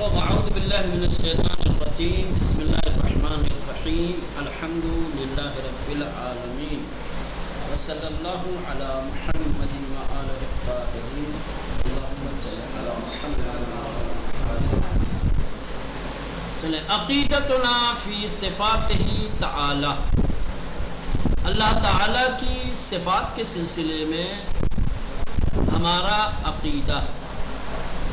اعوذ باللہ من الشیطان الرجیم بسم اللہ الرحمن الرحیم الحمد للہ رب العالمین وصلی اللہ علی محمد وآلہ الطاہرین اللہم صلی علی محمد. چلیں عقیدتنا فی صفاتہ تعالی، اللہ تعالی کی صفات کے سلسلے میں ہمارا عقیدہ،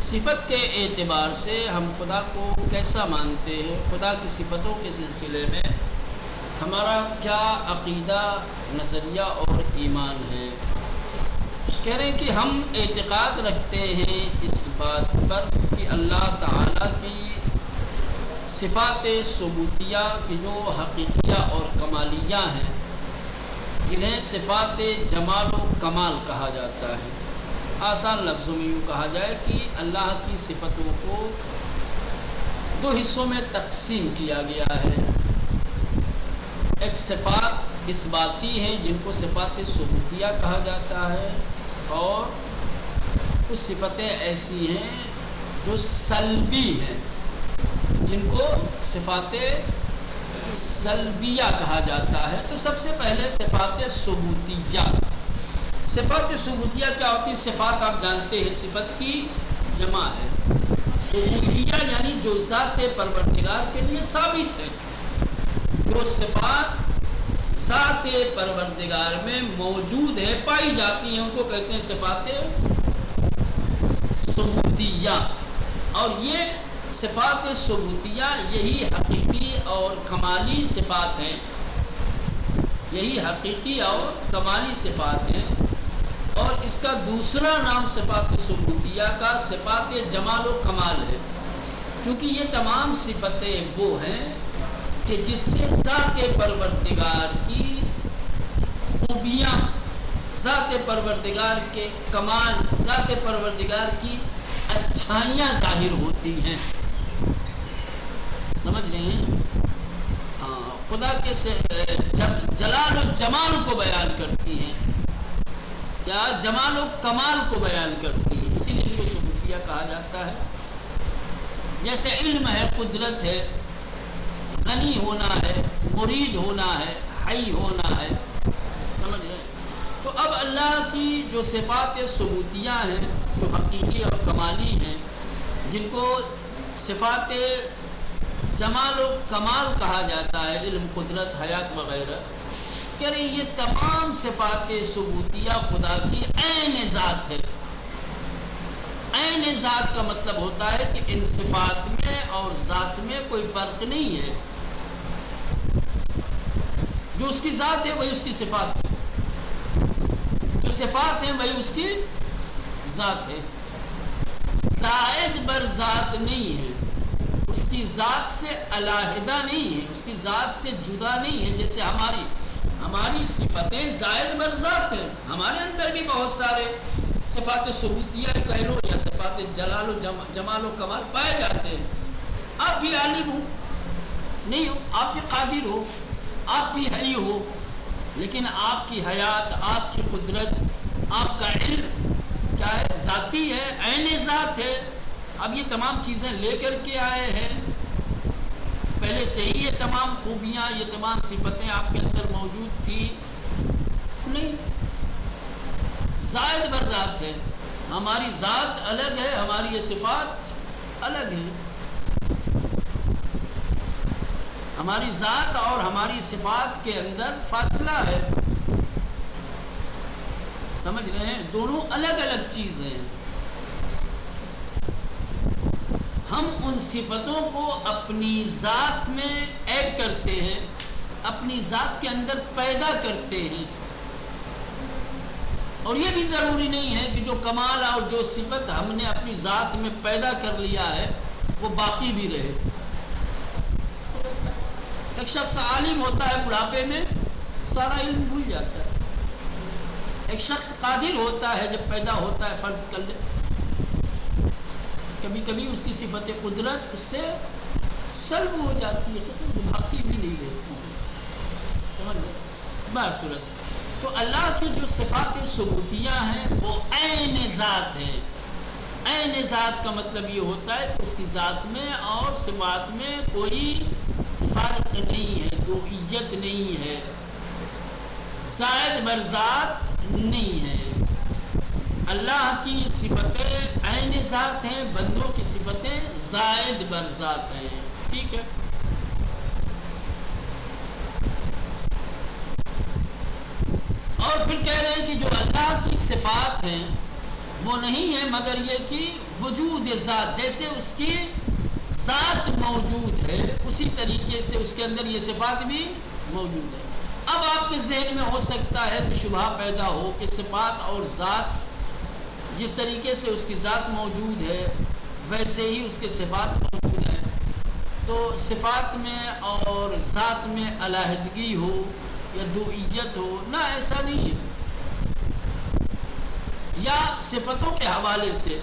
صفت کے اعتبار سے ہم خدا کو کیسا مانتے ہیں، خدا کی صفتوں کے سلسلے میں ہمارا کیا عقیدہ، نظریہ اور ایمان ہے. کہہ رہے ہیں کہ ہم اعتقاد رکھتے ہیں اس بات پر کہ اللہ تعالیٰ کی صفات ثبوتیہ کی جو حقیقیہ اور کمالیہ ہیں، جنہیں صفات جمال و کمال کہا جاتا ہے، آسان لفظوں میں یوں کہا جائے کہ اللہ کی صفتوں کو دو حصوں میں تقسیم کیا گیا ہے. ایک صفات اثباتی ہیں جن کو صفات ثبوتیہ کہا جاتا ہے، اور کچھ صفتیں ایسی ہیں جو سلبی ہیں جن کو صفات سلبیہ کہا جاتا ہے. تو سب سے پہلے صفات ثبوتیہ. صفات ثبوتیہ کیا ہوتی ہے؟ صفات آپ جانتے ہیں صفت کی جمع ہے. ثبوتیہ یعنی جو ذات پروردگار کے لیے ثابت ہے، جو صفات ذات پروردگار میں موجود ہے، پائی جاتی ہیں، ان کو کہتے ہیں صفات ثبوتیہ. اور یہ صفات ثبوتیہ یہی حقیقی اور کمالی صفات ہیں، یہی حقیقی اور کمالی صفات ہیں. اور اس کا دوسرا نام صفات ثبوتیہ کا صفات جمال و کمال ہے، کیونکہ یہ تمام صفتیں وہ ہیں کہ جس سے ذات پروردگار کی خوبیاں، ذات پروردگار کے کمال، ذات پروردگار کی اچھائیاں ظاہر ہوتی ہیں. سمجھ رہے ہیں؟ ہاں، خدا کے جلال و جمال کو بیان کرتی ہیں، کیا جمال و کمال کو بیان کرتی ہے، اسی لیے ان کو ثبوتیہ کہا جاتا ہے. جیسے علم ہے، قدرت ہے، غنی ہونا ہے، مرید ہونا ہے، حی ہونا ہے. سمجھ رہے ہیں؟ تو اب اللہ کی جو صفات ثبوتیہ ہیں، جو حقیقی اور کمالی ہیں، جن کو صفات جمال و کمال کہا جاتا ہے، علم، قدرت، حیات وغیرہ، کہ یہ تمام صفات ثبوتیہ خدا کی عین ذات ہے. عین ذات کا مطلب ہوتا ہے کہ ان صفات میں اور ذات میں کوئی فرق نہیں ہے. جو اس کی ذات ہے وہی اس کی صفات ہے، جو صفات ہیں وہی اس کی ذات ہے. زائد بر ذات نہیں ہے، اس کی ذات سے علیحدہ نہیں ہے، اس کی ذات سے جدا نہیں ہے. جیسے ہماری صفتیں زائد بر ذات ہیں، ہمارے اندر بھی بہت سارے صفات ثبوتیہ کہہ لو یا صفات جلال و جمال و کمال پائے جاتے ہیں. آپ بھی عالم ہو نہیں ہو، آپ بھی قادر ہو، آپ بھی حی ہو، لیکن آپ کی حیات، آپ کی قدرت، آپ کا علم کیا ہے؟ ذاتی ہے، عین ذات ہے. اب یہ تمام چیزیں لے کر کے آئے ہیں، پہلے سے ہی یہ تمام خوبیاں، یہ تمام صفتیں آپ کے اندر موجود تھی نہیں. زائد بر ذات ہے. ہماری ذات الگ ہے، ہماری یہ صفات الگ ہے. ہماری ذات اور ہماری صفات کے اندر فاصلہ ہے. سمجھ رہے ہیں؟ دونوں الگ الگ چیزیں ہیں. ہم ان صفتوں کو اپنی ذات میں ایڈ کرتے ہیں، اپنی ذات کے اندر پیدا کرتے ہیں. اور یہ بھی ضروری نہیں ہے کہ جو کمال اور جو صفت ہم نے اپنی ذات میں پیدا کر لیا ہے وہ باقی بھی رہے. ایک شخص عالم ہوتا ہے، بڑھاپے میں سارا علم بھول جاتا ہے. ایک شخص قادر ہوتا ہے، جب پیدا ہوتا ہے، فرض کر لے کبھی کبھی اس کی صفت قدرت اس سے سلب ہو جاتی ہے، تو باقی بھی نہیں رہتی ہے. سمجھ لیں؟ بصورت تو اللہ کی جو صفات ثبوتیہ ہیں وہ عین ذات ہیں، عین ذات کا مطلب یہ ہوتا ہے کہ اس کی ذات میں اور صفات میں کوئی فرق نہیں ہے، دوئیت نہیں ہے، زائد بر ذات نہیں ہے۔ اللہ کی صفتیں عین ذات ہیں، بندوں کی صفتیں زائد بر ذات ہیں، ٹھیک ہے۔ اور پھر کہہ رہے ہیں کہ جو اللہ کی صفات ہیں وہ نہیں ہے مگر یہ کہ وجود ذات، جیسے اس کی ذات موجود ہے اسی طریقے سے اس کے اندر یہ صفات بھی موجود ہے۔ اب آپ کے ذہن میں ہو سکتا ہے کہ شبہ پیدا ہو کہ صفات اور ذات جس طریقے سے اس کی ذات موجود ہے ویسے ہی اس کے صفات موجود ہیں، تو صفات میں اور ذات میں علیحدگی ہو یا دوئیت ہو، نہ ایسا نہیں ہے۔ یا صفتوں کے حوالے سے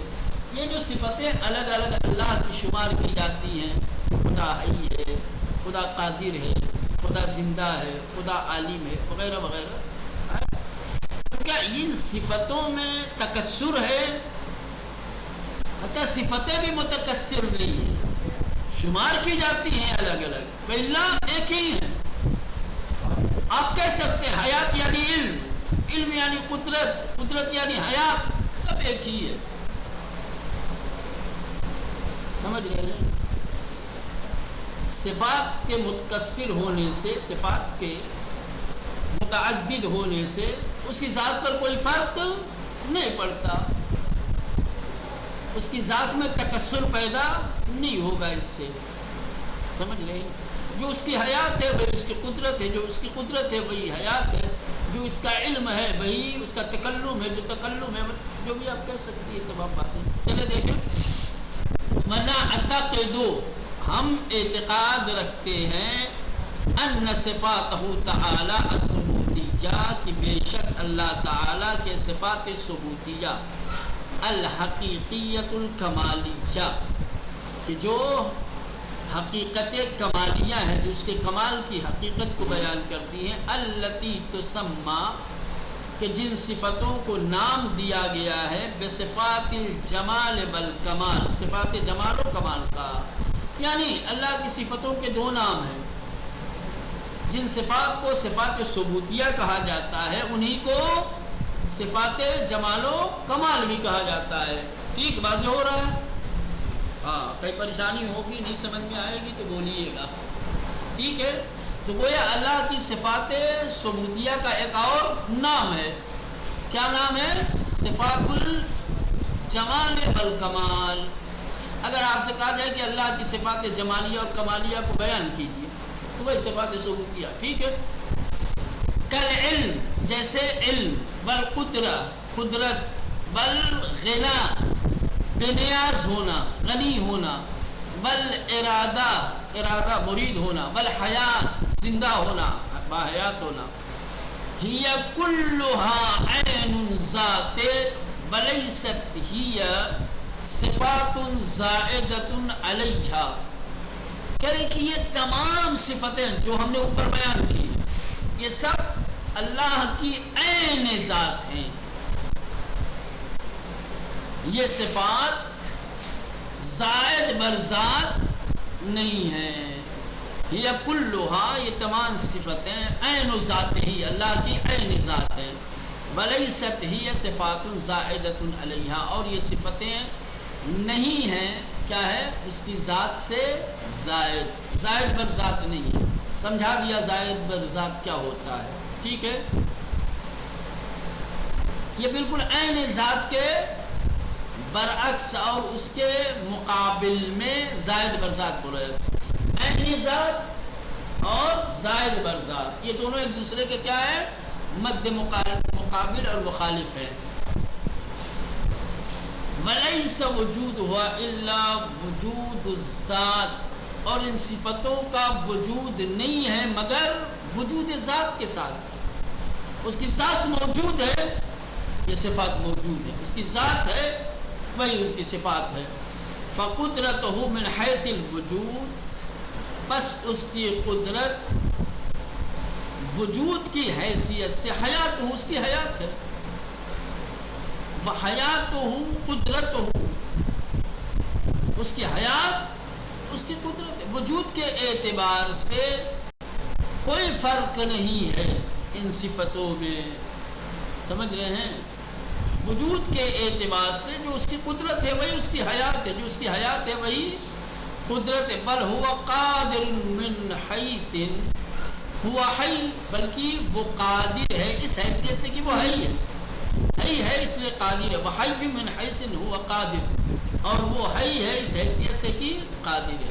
یہ جو صفتیں الگ الگ اللہ کی شمار کی جاتی ہیں، خدا حی ہے، خدا قادر ہے، خدا زندہ ہے، خدا عالم ہے، وغیرہ وغیرہ، تو کیا ان صفتوں میں تکسر ہے؟ حتیٰ صفتیں بھی متکسر نہیں ہیں، شمار کی جاتی ہیں الگ الگ، اللہ ایک ہی ہے۔ آپ کہہ سکتے ہیں حیات یعنی علم، علم یعنی قدرت، قدرت یعنی حیات، سب ایک ہی ہے، سمجھ رہے ہیں؟ صفات کے متکثر ہونے سے، صفات کے متعدد ہونے سے اس کی ذات پر کوئی فرق نہیں پڑتا، اس کی ذات میں تکثر پیدا نہیں ہوگا اس سے، سمجھ رہے ہیں؟ جو اس کی حیات ہے وہی اس کی قدرت ہے، جو اس کی قدرت ہے وہی حیات ہے، جو اس کا علم ہے وہی اس کا تکلم ہے، جو تکلم ہے جو بھی آپ کہہ سکتے ہیں تمام باتیں۔ چلے دیکھیں، منا اعتقدو، ہم اعتقاد رکھتے ہیں ان صفاتہ تعالی الثبوتیہ، کہ بے شک اللہ تعالی کے صفات ثبوتیہ الحقیقیت الکمالیہ، کہ جو حقیقت کمالیہ ہے، جو اس کے کمال کی حقیقت کو بیان کرتی ہیں، التی تسمى، کہ جن صفتوں کو نام دیا گیا ہے بصفات الجمال والکمال، صفات جمال و کمال کا، یعنی اللہ کی صفتوں کے دو نام ہیں، جن صفات کو صفات ثبوتیہ کہا جاتا ہے انہی کو صفات جمال و کمال بھی کہا جاتا ہے۔ ٹھیک واضح ہو رہا ہے؟ ہاں، کوئی پریشانی ہوگی نہیں سمجھ میں آئے گی تو بولیے گا، ٹھیک ہے؟ تو گویا اللہ کی صفات ثبوتیہ کا ایک اور نام ہے، کیا نام ہے؟ صفات الجمال والکمال۔ اگر آپ سے کہا جائے کہ اللہ کی صفات جمالیہ اور کمالیہ کو بیان کیجیے تو وہی صفات ثبوتیہ، ٹھیک ہے؟ کالعلم، جیسے علم، والقدرہ، قدرت، والغنا، بے نیاز ہونا، غنی ہونا، والارادہ، ارادہ مرید ہونا، والحیات، زندہ ہونا، باحیات ہونا، ہی کلھا عین ذات ولیست ہی صفات زائدۃ علیہا، کہہ رہے کہ یہ تمام صفتیں جو ہم نے اوپر بیان کی یہ سب اللہ کی عین ذات ہیں، یہ صفات زائد بر ذات نہیں ہیں، یہ کلھا، یہ تمام صفتیں عین ذات ہی، اللہ کی عین ذات ہیں، ولیست ہی صفات زائدۃ علیہا، اور یہ صفتیں نہیں ہیں، کیا ہے؟ اس کی ذات سے زائد، زائد بر ذات نہیں ہے۔ سمجھا دیا زائد بر ذات کیا ہوتا ہے، ٹھیک ہے؟ یہ بالکل عین ذات کے برعکس اور اس کے مقابل میں زائد بر ذات بول رہے ہیں، عین ذات اور زائد بر ذات یہ دونوں ایک دوسرے کے کیا ہے؟ مد مقابل اور مخالف ہے۔ ولیس وجود ہوا الا وجود الذات، اور ان صفتوں کا وجود نہیں ہے مگر وجود ذات کے ساتھ، اس کی ذات موجود ہے، یہ صفات موجود ہے، اس کی ذات ہے وہی اس کی صفات ہے۔ فقدرتہ من حیث الوجود، بس اس کی قدرت وجود کی حیثیت سے، حیات اس کی حیات ہے، وحیاتہ قدرتہ، اس کی حیات، اس کی قدرت، وجود کے اعتبار سے کوئی فرق نہیں ہے ان صفتوں میں، سمجھ رہے ہیں؟ وجود کے اعتبار سے جو اس کی قدرت ہے وہی اس کی حیات ہے، جو اس کی حیات ہے وہی قدرت ہے۔ بل ہوا قادر من حیث ہوا حی، بلکہ وہ قادر ہے اس حیثیت سے کہ وہ حی ہے، حی ہے اس لیے قادر ہے۔ وحی من حیث ہوا قادر، اور وہ حی ہے اس حیثیت سے کہ قادر ہے۔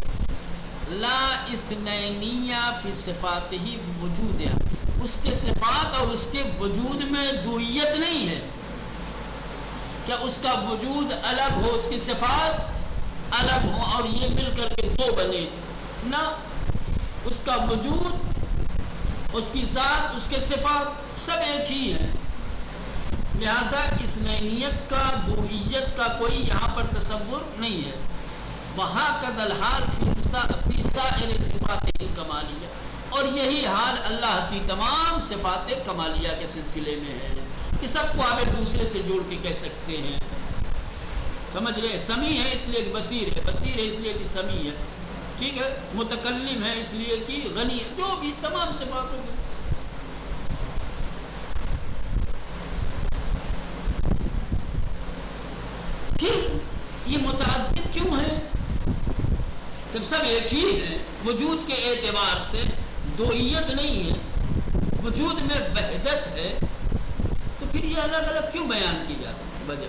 لا اثنینیہ فی صفاتہ وجودہ، اس کے صفات اور اس کے وجود میں دوئیت نہیں ہے، کیا اس کا وجود الگ ہو، اس کی صفات الگ ہو اور یہ مل کر کے دو بنے، نہ، اس کا وجود، اس کی ذات، اس کے صفات سب ایک ہی ہے۔ لہذا اثنینیت کا، دوئیت کا کوئی یہاں پر تصور نہیں ہے۔ وہاں قد الحال فی سائر صفات کمالیہ، اور یہی حال اللہ کی تمام صفات کمالیہ کے سلسلے میں ہے کہ سب کو آپ ایک دوسرے سے جوڑ کے کہہ سکتے ہیں، سمجھ رہے؟ سمیع ہے اس لیے کہ بصیر ہے، بصیر ہے اس لیے کہ سمیع ہے، ٹھیک ہے؟ متکلم ہے اس لیے کہ غنی ہے، جو بھی تمام صفاتوں میں۔ پھر یہ متعدد کیوں ہے جب سب ایک ہی ہے؟ وجود کے اعتبار سے دوئیت نہیں ہے، وجود میں وحدت ہے، تو پھر یہ الگ الگ کیوں بیان کی جاتی ہے؟ وجہ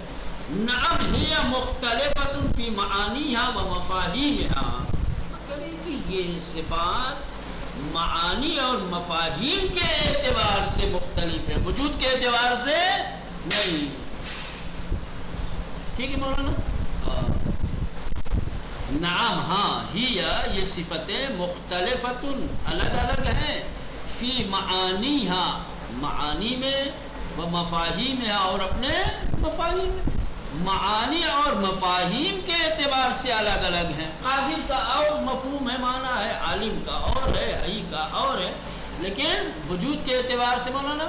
نعم ہی مختلفۃ فی معانیہا و مفاہیمہا، کہ یہ صفات معانی اور مفاہیم کے اعتبار سے مختلف ہے، وجود کے اعتبار سے نہیں، ٹھیک ہے مولانا؟ نعم، ہاں، ہی یہ صفتیں مختلفۃ الگ الگ ہیں، فی معانیہا معانی میں، و مفاہیمہا اور اپنے مفاہیم میں، معانی اور مفاہیم کے اعتبار سے الگ الگ ہیں۔ قادر کا اور مفہوم ہے، معنی ہے، عالم کا اور ہے، حی کا اور ہے، لیکن وجود کے اعتبار سے مولانا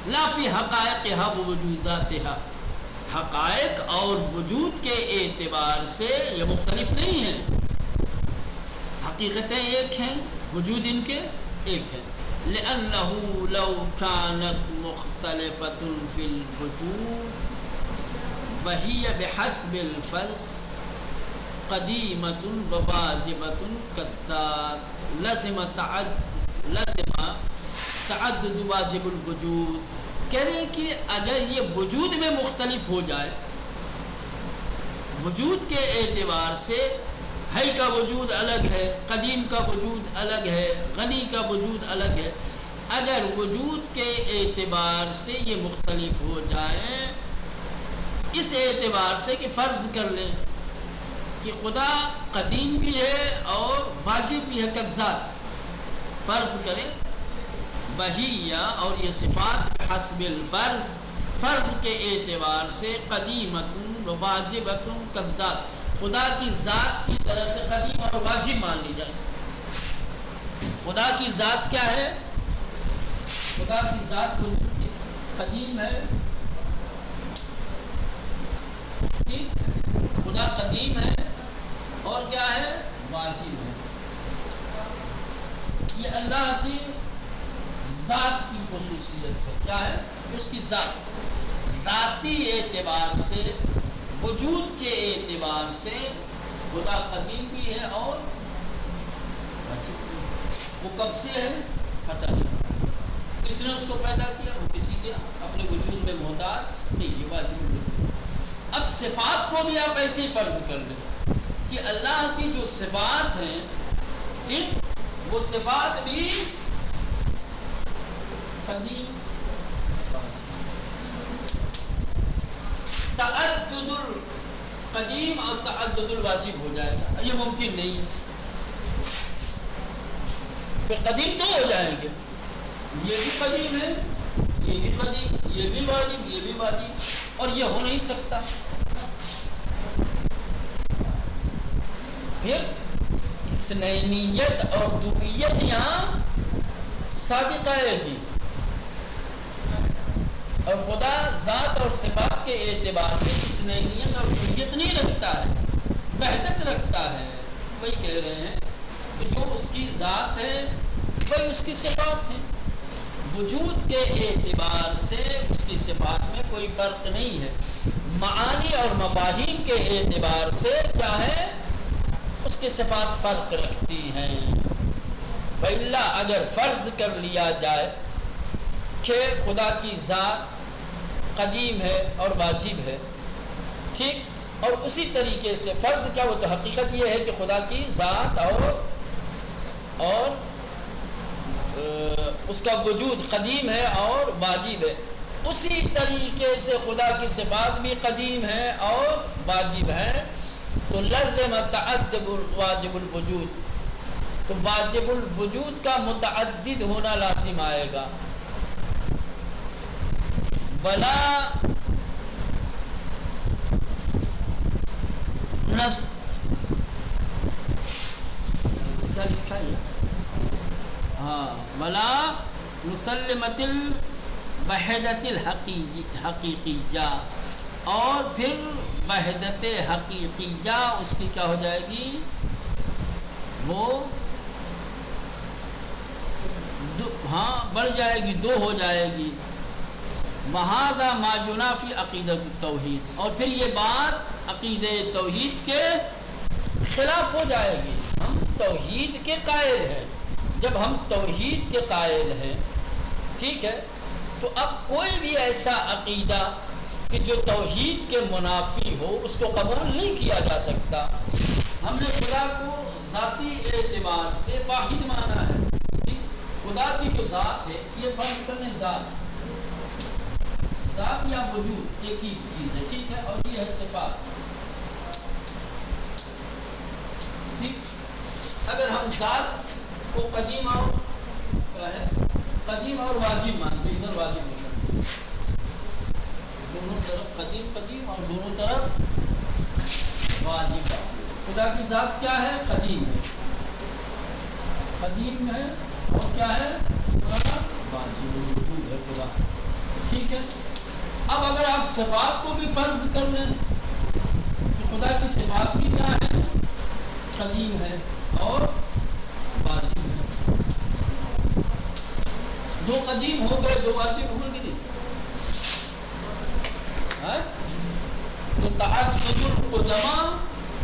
لا فی حقائقہا و وجوداتہا، حقائق اور وجود کے اعتبار سے یہ مختلف نہیں ہیں، حقیقتیں ایک ہیں، وجود ان کے ایک ہے۔ لأنه لو كانت مختلفة في الوجود وهي بحسب الفرض قديمة وواجبة كالذات لزم تعدد واجب الوجود، کہہ رہے ہیں کہ اگر یہ وجود میں مختلف ہو جائے، وجود کے اعتبار سے حی کا وجود الگ ہے، قدیم کا وجود الگ ہے، غنی کا وجود الگ ہے، اگر وجود کے اعتبار سے یہ مختلف ہو جائے، اس اعتبار سے کہ فرض کر لیں کہ خدا قدیم بھی ہے اور واجب بھی ہے، کذات، فرض کریں وہی اور یہ صفات حسب الفرض، فرض کے اعتبار سے قدیمۃ و واجبۃ کذات، خدا کی ذات کی طرح سے قدیم اور واجب مان لی جائے۔ خدا کی ذات کیا ہے؟ خدا کی ذات قدیم ہے، خدا قدیم ہے اور کیا ہے؟ واجب ہے۔ یہ اللہ کی ذات کی خصوصیت ہے، کیا ہے؟ اس کی ذات، ذاتی اعتبار سے، وجود کے اعتبار سے خدا قدیم بھی ہے اور واجب بھی ہے۔ وہ کب سے ہے پتہ نہیں، کس نے اس کو پیدا کیا؟ وہ کسی کے اپنے وجود میں محتاج نہیں، یہ واجب وجود ہے۔ اب صفات کو بھی آپ ایسے ہی فرض کر لیں کہ اللہ کی جو صفات ہیں، ٹھیک، وہ صفات بھی قدیم، تعدد القدیم اور تعدد الواجب ہو جائے گا، یہ ممکن نہیں، پھر قدیم دو ہو جائیں گے، یہ بھی قدیم ہے، یہ بھی قدیم، یہ بھی واجب، یہ بھی واجب، اور یہ ہو نہیں سکتا۔ پھر اثنینیت اور دوئیت یہاں صادقہ ہے گی، اور خدا ذات اور صفات کے اعتبار سے اس نعیت اور کلیت نہیں رکھتا ہے، وحدت رکھتا ہے۔ وہی کہہ رہے ہیں کہ جو اس کی ذات ہے وہی اس کی صفات ہے، وجود کے اعتبار سے اس کی صفات میں کوئی فرق نہیں ہے، معانی اور مفاہیم کے اعتبار سے کیا ہے، اس کی صفات فرق رکھتی ہیں۔ وَإِلَّا اگر فرض کر لیا جائے کہ خدا کی ذات قدیم ہے اور واجب ہے، ٹھیک، اور اسی طریقے سے فرض کیا ہو تو حقیقت یہ ہے کہ خدا کی ذات اور اس کا وجود قدیم ہے اور واجب ہے، اسی طریقے سے خدا کی صفات بھی قدیم ہے اور واجب ہے، تو لازم متعدد واجب الوجود، تو واجب الوجود کا متعدد ہونا لازم آئے گا۔ ولا کیا لکھا ہے؟ ولا مسلمت الوحدت الحقیقیہ، اور پھر وحدت حقیقیہ اس کی کیا ہو جائے گی، وہ بڑھ جائے گی، دو ہو جائے گی۔ وَهَذَا مَا يُنَافِي عَقِیدَۃُ التوحید، اور پھر یہ بات عقیدہ توحید کے خلاف ہو جائے گی۔ ہم توحید کے قائل ہیں، جب ہم توحید کے قائل ہیں، ٹھیک ہے، تو اب کوئی بھی ایسا عقیدہ کہ جو توحید کے منافی ہو اس کو قبول نہیں کیا جا سکتا۔ ہم نے خدا کو ذاتی اعتبار سے واحد مانا ہے، خدا کی جو ذات ہے، یہ فرق کرنے ذات یا وجود ایک ہی چیز ہے، ٹھیک ہے، اور یہ ہے صفات، ٹھیک۔ اگر ہم ذات کو قدیم اور کیا ہے، قدیم اور واجب مانتے، ادھر واجب ہو سکتے، دونوں طرف قدیم اور دونوں طرف واجب۔ خدا کی ذات کیا ہے، قدیم ہے اور کیا ہے، واجب الوجود ہے خدا، ٹھیک ہے۔ اب اگر آپ صفات کو بھی فرض کر لیں کہ خدا کی صفات بھی کیا ہے، قدیم ہے اور واجب ہے، دو قدیم ہو گئے دو واجب ہو گئے، تو تعدد القدماء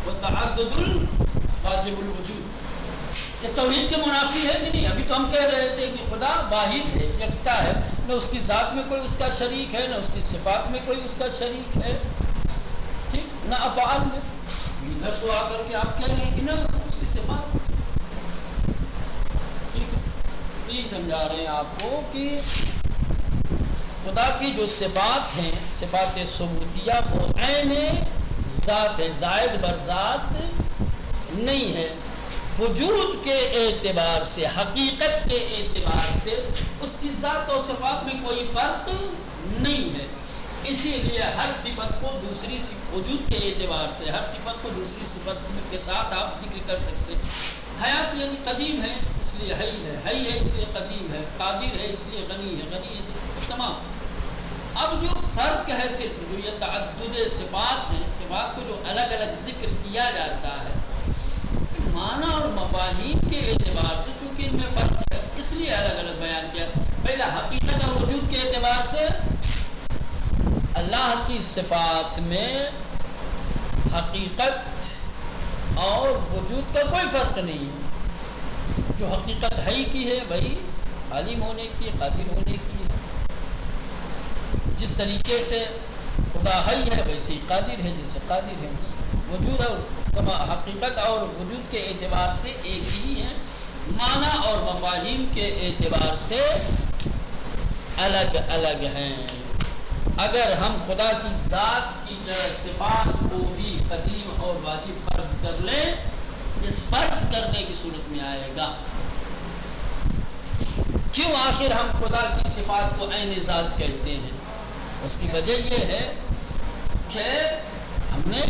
و تعدد الواجب الوجود، یہ توحید کے منافی ہے کہ نہیں؟ ابھی تو ہم کہہ رہے تھے کہ خدا واحد ہے، یکتا ہے، نہ اس کی ذات میں کوئی اس کا شریک ہے، نہ اس کی صفات میں کوئی اس کا شریک ہے، ٹھیک، نہ افعال میں۔ ادھر تو آ کر کے آپ کہہ رہے ہیں کہ نہ اس کی صفات، ٹھیک ہے، یہ سمجھا رہے ہیں آپ کو کہ خدا کی جو صفات ہیں، صفات ثبوتیہ، وہ عین ذات ہے، زائد بر ذات نہیں ہے، وجود کے اعتبار سے، حقیقت کے اعتبار سے اس کی ذات و صفات میں کوئی فرق نہیں ہے، اسی لیے ہر صفت کو دوسری وجود کے اعتبار سے ہر صفت کو دوسری صفت کے ساتھ آپ ذکر کر سکتے۔ حیات یعنی قدیم ہے اس لیے حی ہے اس لیے قدیم ہے، قادر ہے اس لیے غنی ہے اس لیے تمام۔ اب جو فرق ہے صرف جو یہ تعدد صفات ہیں، صفات کو جو الگ الگ ذکر کیا جاتا ہے معنی اور مفاہیم کے اعتبار سے، چونکہ ان میں فرق ہے اس لیے الگ الگ بیان کیا۔ پہلا حقیقت اور وجود کے اعتبار سے اللہ کی صفات میں حقیقت اور وجود کا کوئی فرق نہیں ہے، جو حقیقت ہے کی ہے وہی عالم ہونے کی، قادر ہونے کی ہے، جس طریقے سے خدا حی ہے ویسے ہی قادر ہے جیسے قادر ہے، وجود اور حقیقت اور وجود کے اعتبار سے ایک ہی ہیں، معنی اور مفاہیم کے اعتبار سے الگ الگ ہیں۔ اگر ہم خدا کی ذات کی طرح صفات کو بھی قدیم اور واجب فرض کر لیں، اس فرض کرنے کی صورت میں آئے گا، کیوں آخر ہم خدا کی صفات کو عین ذات کہتے ہیں؟ اس کی وجہ یہ ہے کہ ہم نے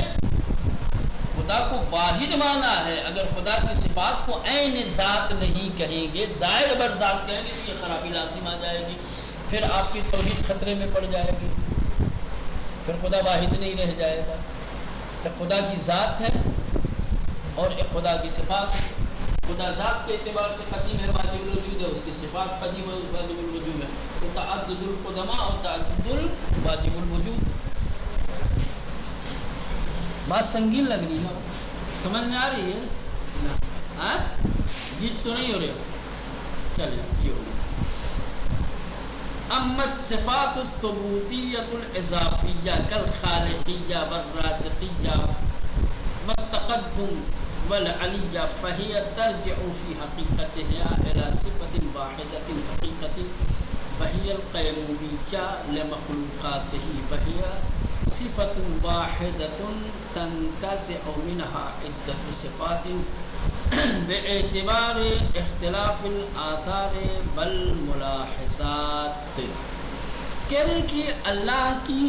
خدا کو واحد مانا ہے۔ اگر خدا کی صفات کو عین ذات نہیں کہیں گے، زائد بر ذات کہیں گے تو یہ خرابی لازم آ جائے گی، پھر آپ کی توحید خطرے میں پڑ جائے گی، پھر خدا واحد نہیں رہ جائے گا۔ ایک خدا کی ذات ہے اور ایک خدا کی صفات ہے۔ خدا ذات کے اعتبار سے قدیم ہے، واجب الوجود ہے، اس کی صفات قدیم ہے، واجب الوجود ہے، تو تعدد القدماء اور تعدد الواجب الوجود۔ بات سنگین لگ رہی ہے، سمجھ میں آ رہی ہے؟ ہاں جس تو نہیں ہو رہے، چلے یہ ہو گیا۔ اما الصفات الثبوتیۃ الاضافیہ کالخالقیہ والرازقیہ والتقدم والعلیہ فہی ترجع فی حقیقتها الی صفۃ واحدۃ حقیقۃ وہی القیومیہ لمخلوقاتہ وہی صفۃ واحدۃ تنتزع منها عدۃ صفات باعتبار اختلاف الآثار والملاحظات۔ کہہ رہے کہ اللہ کی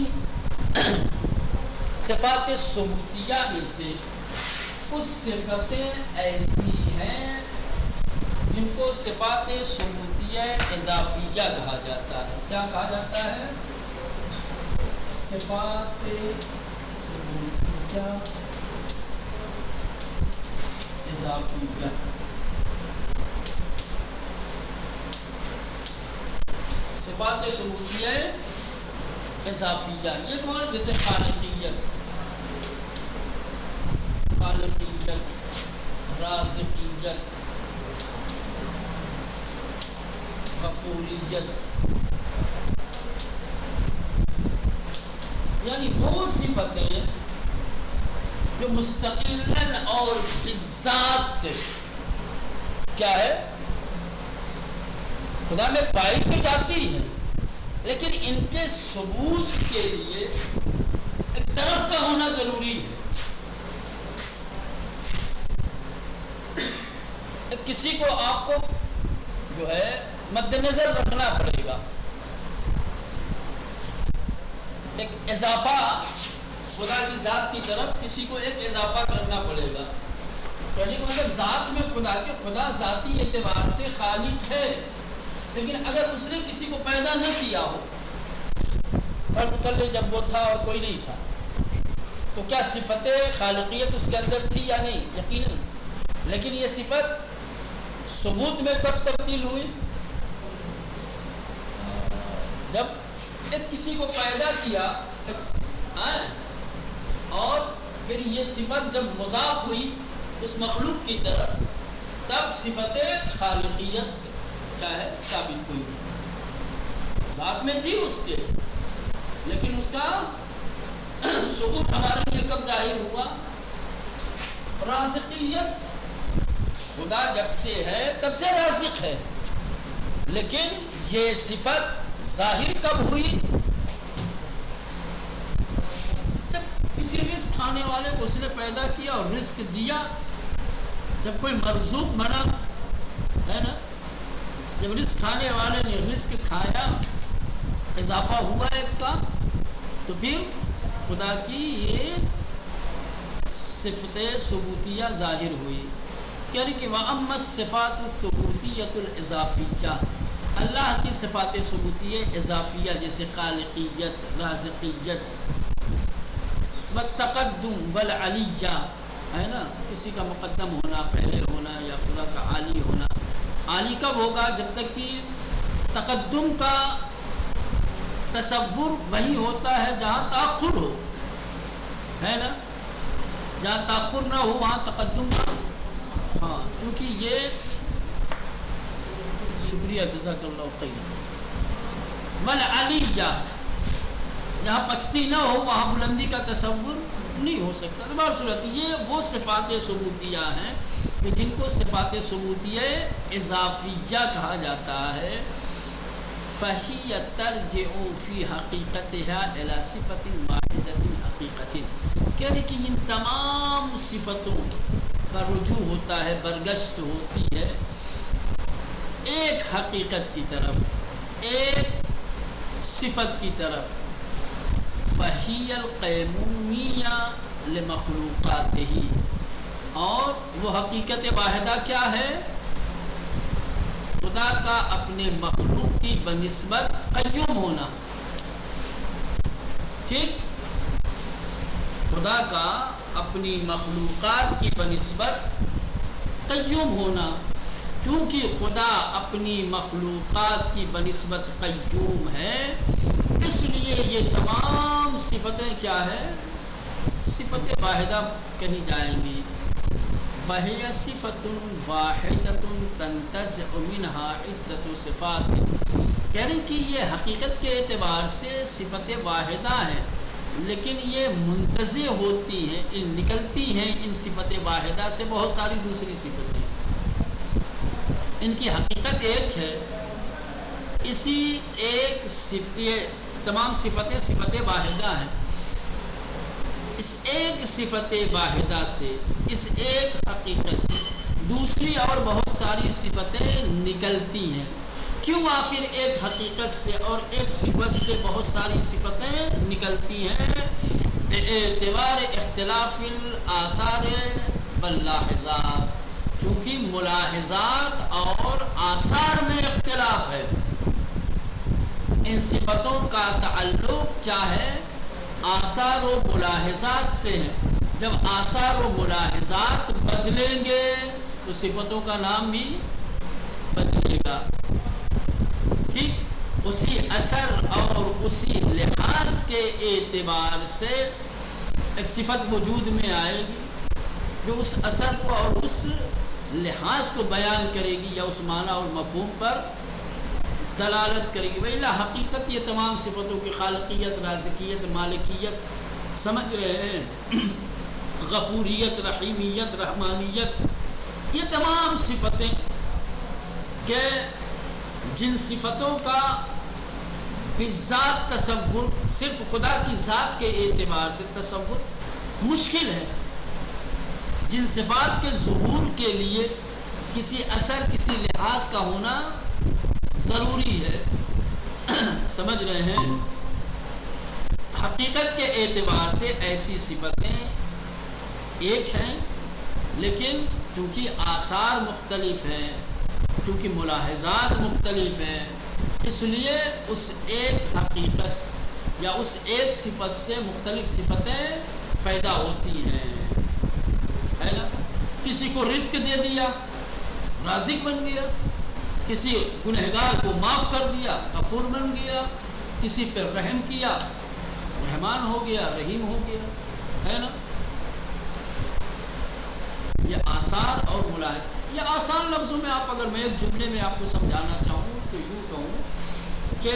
صفات ثبوتیہ میں سے کچھ صفتیں ایسی ہیں جن کو صفات ثبوتیہ اضافیہ کہا جاتا ہے۔ کیا کہا جاتا ہے؟ صفات ثبوتیہ اضافیہ۔ صفات ثبوتیہ اضافیہ یہ کون؟ جیسے خالقیت، رازقیت، غفوریت، یعنی وہ صفتیں جو مستقلاً اور بذات کیا ہے خدا میں پائی تو جاتی ہے، لیکن ان کے ثبوت کے لیے ایک طرف کا ہونا ضروری ہے۔ کسی کو آپ کو جو ہے مد نظر رکھنا پڑے گا، ایک اضافہ خدا کی ذات کی طرف کسی کو ایک اضافہ کرنا پڑے گا۔ یعنی کہ مطلب ذات میں خدا کے خدا ذاتی اعتبار سے خالق ہے، لیکن اگر اس نے کسی کو پیدا نہ کیا ہو، فرض کر لے جب وہ تھا اور کوئی نہیں تھا، تو کیا صفت خالقیت اس کے اندر تھی یا نہیں؟ یقیناً، لیکن یہ صفت ثبوت میں کب تبدیل ہوئی؟ جب ایک کسی کو پیدا کیا اور پھر یہ صفت جب مضاف ہوئی اس مخلوق کی طرف، تب صفت خالقیت کیا ہے ثابت ہوئی۔ ذات میں تھی اس کے، لیکن اس کا ثبوت ہمارے لیے کب ظاہر ہوا؟ رازقیت، خدا جب سے ہے تب سے رازق ہے، لیکن یہ صفت ظاہر کب ہوئی؟ جب کسی رزق کھانے والے کو اس نے پیدا کیا اور رزق دیا، جب کوئی مرزوق بنا ہے نا، جب رزق کھانے والے نے رزق کھایا، اضافہ ہوا ایک کا، تو پھر خدا کی یہ صفت ثبوتیہ ظاہر ہوئی۔ کہہ رہی کہ وَأَمَّا الصِّفَاتُ الثُّبُوتِيَّةُ الْإِضَافِيَّةُ، اللہ کی صفات ثبوتیہ اضافیہ جیسے خالقیت، رازقیت، والتقدم والعلیہ ہے نا، کسی کا مقدم ہونا، پہلے ہونا، یا خدا کا عالی ہونا۔ عالی کب ہوگا؟ جب تک کہ تقدم کا تصور وہی ہوتا ہے جہاں تاخر ہو، ہے نا، جہاں تاخر نہ ہو وہاں تقدم کا، ہاں، چونکہ یہ شکریہ جزاک اللہ خیر۔ والعلیہ، جہاں پستی نہ ہو وہاں بلندی کا تصور نہیں ہو سکتا۔ تو صورت یہ وہ صفات ثبوتیہ ہیں کہ جن کو صفات ثبوتیہ اضافیہ کہا جاتا ہے۔ فَهِيَ تَرْجِعُ فِي حَقِيقَتِهَا إِلَى صِفَةٍ وَاحِدَةٍ حَقِيقَةٍ، کہہ رہے کہ ان تمام صفتوں کا رجوع ہوتا ہے، برگشت ہوتی ہے ایک حقیقت کی طرف، ایک صفت کی طرف۔ فَهِيَ الْقَيْمُومِيَّةُ لِمَخْلُوقَاتِهِ، اور وہ حقیقت واحدہ کیا ہے؟ خدا کا اپنے مخلوق کی بنسبت قیوم ہونا. ٹھیک، خدا کا اپنی مخلوقات کی بنسبت قیوم ہونا. چونکہ خدا اپنی مخلوقات کی بنسبت قیوم ہے، اس لیے یہ تمام صفتیں کیا ہے؟ صفت واحدہ کہی جائیں گی. وَهِيَ صِفَةٌ وَاحِدَةٌ تَنْتَزِعُ مِنْهَا عِدَّةُ صِفَاتٍ. کہہ رہے کہ یہ حقیقت کے اعتبار سے صفت واحدہ ہے، لیکن یہ منتزع ہوتی ہیں، نکلتی ہیں ان صفت واحدہ سے بہت ساری دوسری صفتیں. ان کی حقیقت ایک ہے، اسی ایک تمام صفتیں صفت واحدہ ہیں. اس ایک صفت واحدہ سے، اس ایک حقیقت سے دوسری اور بہت ساری صفتیں نکلتی ہیں. کیوں آخر ایک حقیقت سے اور ایک صفت سے بہت ساری صفتیں نکلتی ہیں؟ اعتبار اختلاف الآثار واللاحظات. چونکہ ملاحظات اور آثار میں اختلاف ہے. ان صفتوں کا تعلق کیا ہے؟ آثار و ملاحظات سے ہے. جب آثار و ملاحظات بدلیں گے تو صفتوں کا نام بھی بدلے گا. ٹھیک، اسی اثر اور اسی لحاظ کے اعتبار سے ایک صفت وجود میں آئے گی جو اس اثر کو اور اس لحاظ کو بیان کرے گی یا اس معنی اور مفہوم پر دلالت کرے گی. ویلا حقیقت یہ تمام صفتوں کی خالقیت، رازقیت، مالکیت سمجھ رہے ہیں، غفوریت، رحیمیت، رحمانیت، یہ تمام صفتیں کہ جن صفتوں کا بالذات تصور صرف خدا کی ذات کے اعتبار سے تصور مشکل ہے، جن صفات کے ظہور کے لیے کسی اثر، کسی لحاظ کا ہونا ضروری ہے. سمجھ رہے ہیں؟ حقیقت کے اعتبار سے ایسی صفتیں ایک ہیں، لیکن چونکہ آثار مختلف ہیں، چونکہ ملاحظات مختلف ہیں، اس لیے اس ایک حقیقت یا اس ایک صفت سے مختلف صفتیں پیدا ہوتی ہیں. ہے نا؟ کسی کو رزق دے دیا، رازق بن گیا. کسی گنہگار کو معاف کر دیا، غفور بن گیا. کسی پر رحم کیا، رحمان ہو گیا، رحیم ہو گیا. ہے نا؟ یہ آثار اور ملاحظ. یہ آسان لفظوں میں آپ اگر میں ایک جملے میں آپ کو سمجھانا چاہوں تو یوں کہوں کہ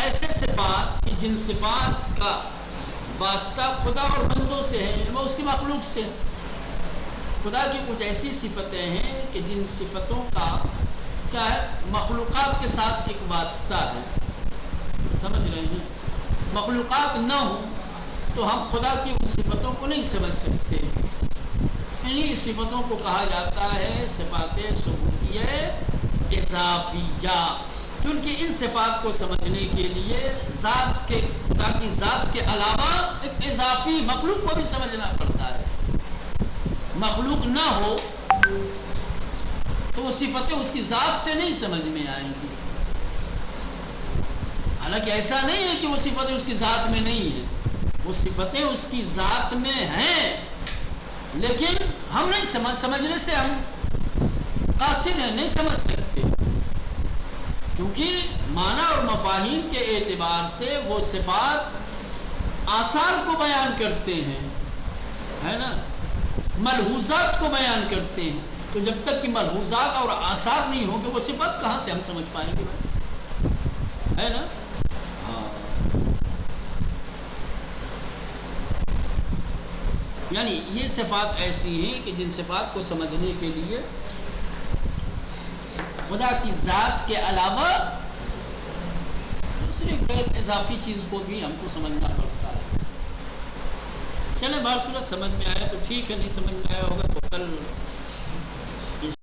ایسے صفات کہ جن صفات کا واسطہ خدا اور بندوں سے ہے، وہ اس کی مخلوق سے. خدا کی کچھ ایسی صفتیں ہیں کہ جن صفتوں کا کیا ہے؟ مخلوقات کے ساتھ ایک واسطہ ہے. سمجھ رہے ہیں؟ مخلوقات نہ ہوں تو ہم خدا کی ان صفتوں کو نہیں سمجھ سکتے. انہی صفتوں کو کہا جاتا ہے صفات ثبوتیہ اضافیہ. کیونکہ ان صفات کو سمجھنے کے لیے ذات کے، خدا کی ذات کے علاوہ ایک اضافی مخلوق کو بھی سمجھنا پڑتا ہے. مخلوق نہ ہو تو وہ صفتیں اس کی ذات سے نہیں سمجھ میں آئیں گی. حالانکہ ایسا نہیں ہے کہ وہ صفتیں اس کی ذات میں نہیں ہیں، وہ صفتیں اس کی ذات میں ہیں، لیکن ہم نہیں سمجھنے سے ہم قاصر ہیں، نہیں سمجھ سکتے. کیونکہ معنی اور مفاہیم کے اعتبار سے وہ صفات آثار کو بیان کرتے ہیں، ہے نا، ملحوظات کو بیان کرتے ہیں. تو جب تک کہ ملحوظات اور آثار نہیں ہوں گے وہ صفت کہاں سے ہم سمجھ پائیں گے؟ ہے نا؟ یعنی یہ صفات ایسی ہیں کہ جن صفات کو سمجھنے کے لیے خدا کی ذات کے علاوہ دوسری غیر اضافی چیز کو بھی ہم کو سمجھنا پڑتا ہے. چلیں بہر صورت سمجھ میں آیا تو ٹھیک ہے، نہیں سمجھ میں آیا ہوگا تو کل